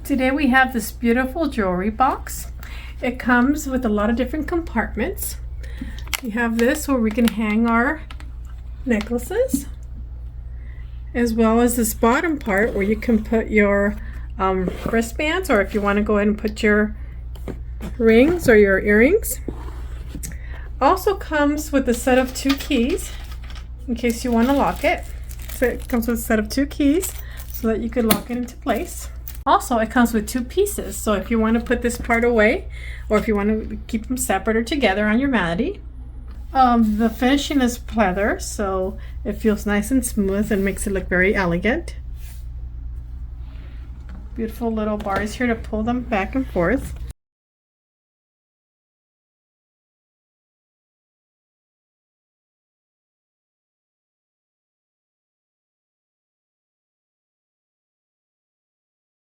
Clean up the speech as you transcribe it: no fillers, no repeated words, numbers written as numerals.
Today we have this beautiful jewelry box. It comes with a lot of different compartments. We have this where we can hang our necklaces, as well as this bottom part where you can put your wristbands, or if you want to go ahead and put your rings or your earrings. Also comes with a set of 2 keys in case you want to lock it. So it comes with a set of 2 keys so that you could lock it into place. Also, it comes with 2 pieces, so if you want to put this part away or if you want to keep them separate or together on your vanity. The finishing is pleather, so it feels nice and smooth and makes it look very elegant. Beautiful little bars here to pull them back and forth.